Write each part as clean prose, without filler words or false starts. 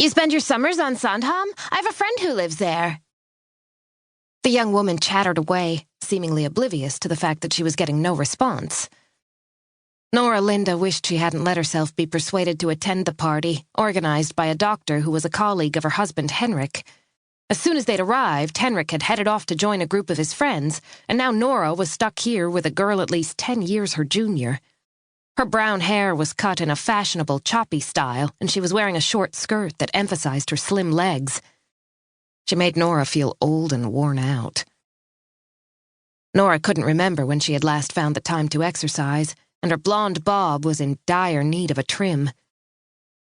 You spend your summers on Sandhamn? I have a friend who lives there. The young woman chattered away, seemingly oblivious to the fact that she was getting no response. Nora Linde wished she hadn't let herself be persuaded to attend the party, organized by a doctor who was a colleague of her husband Henrik. As soon as they'd arrived, Henrik had headed off to join a group of his friends, and now Nora was stuck here with a girl at least 10 years her junior. Her brown hair was cut in a fashionable choppy style, and she was wearing a short skirt that emphasized her slim legs. She made Nora feel old and worn out. Nora couldn't remember when she had last found the time to exercise, and her blonde bob was in dire need of a trim.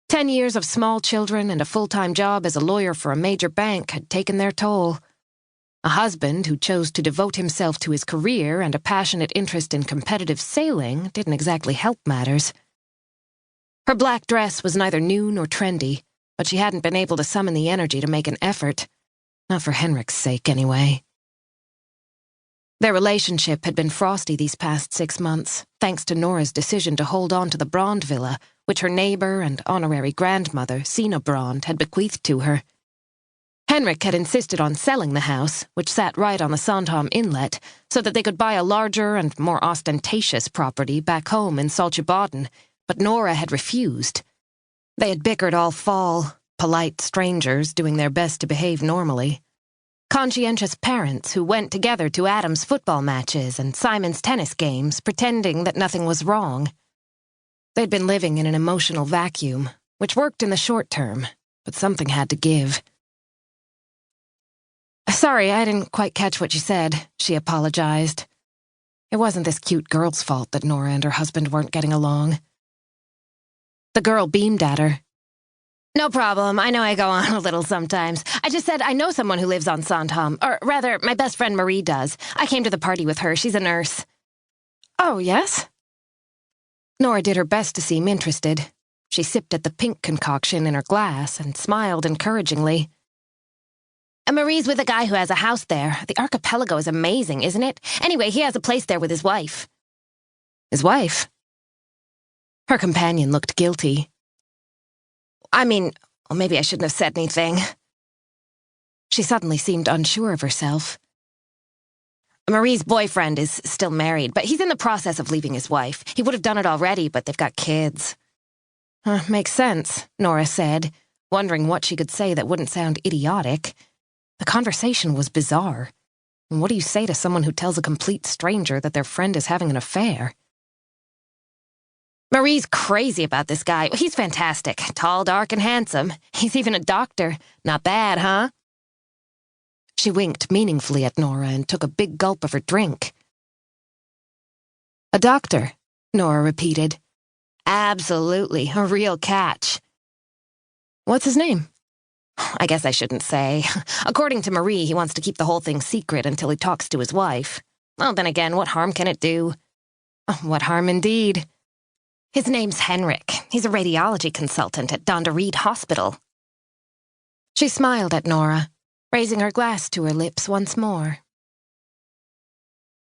10 years of small children and a full-time job as a lawyer for a major bank had taken their toll. A husband who chose to devote himself to his career and a passionate interest in competitive sailing didn't exactly help matters. Her black dress was neither new nor trendy, but she hadn't been able to summon the energy to make an effort. Not for Henrik's sake, anyway. Their relationship had been frosty these past 6 months, thanks to Nora's decision to hold on to the Brand villa, which her neighbour and honorary grandmother, Sina Brand, had bequeathed to her. Henrik had insisted on selling the house, which sat right on the Sandhamn inlet, so that they could buy a larger and more ostentatious property back home in Saltsjöbaden, but Nora had refused. They had bickered all fall, polite strangers doing their best to behave normally. Conscientious parents who went together to Adam's football matches and Simon's tennis games, pretending that nothing was wrong. They'd been living in an emotional vacuum, which worked in the short term, but something had to give. "Sorry, I didn't quite catch what you said," she apologized. It wasn't this cute girl's fault that Nora and her husband weren't getting along. The girl beamed at her. "No problem. I know I go on a little sometimes. I just said I know someone who lives on Sandhamn. Or rather, my best friend Marie does. I came to the party with her. She's a nurse." "Oh, yes?" Nora did her best to seem interested. She sipped at the pink concoction in her glass and smiled encouragingly. "Marie's with a guy who has a house there. The archipelago is amazing, isn't it? Anyway, he has a place there with his wife." "His wife?" Her companion looked guilty. Maybe I shouldn't have said anything." She suddenly seemed unsure of herself. "Marie's boyfriend is still married, but he's in the process of leaving his wife. He would have done it already, but they've got kids." Makes sense," Nora said, wondering what she could say that wouldn't sound idiotic. The conversation was bizarre. And what do you say to someone who tells a complete stranger that their friend is having an affair? "Marie's crazy about this guy. He's fantastic. Tall, dark, and handsome. He's even a doctor. Not bad, huh?" She winked meaningfully at Nora and took a big gulp of her drink. "A doctor," Nora repeated. "Absolutely, a real catch." "What's his name?" "I guess I shouldn't say. According to Marie, he wants to keep the whole thing secret until he talks to his wife. Well, then again, what harm can it do?" "What harm indeed." "His name's Henrik. He's a radiology consultant at Danderyd Hospital." She smiled at Nora, raising her glass to her lips once more.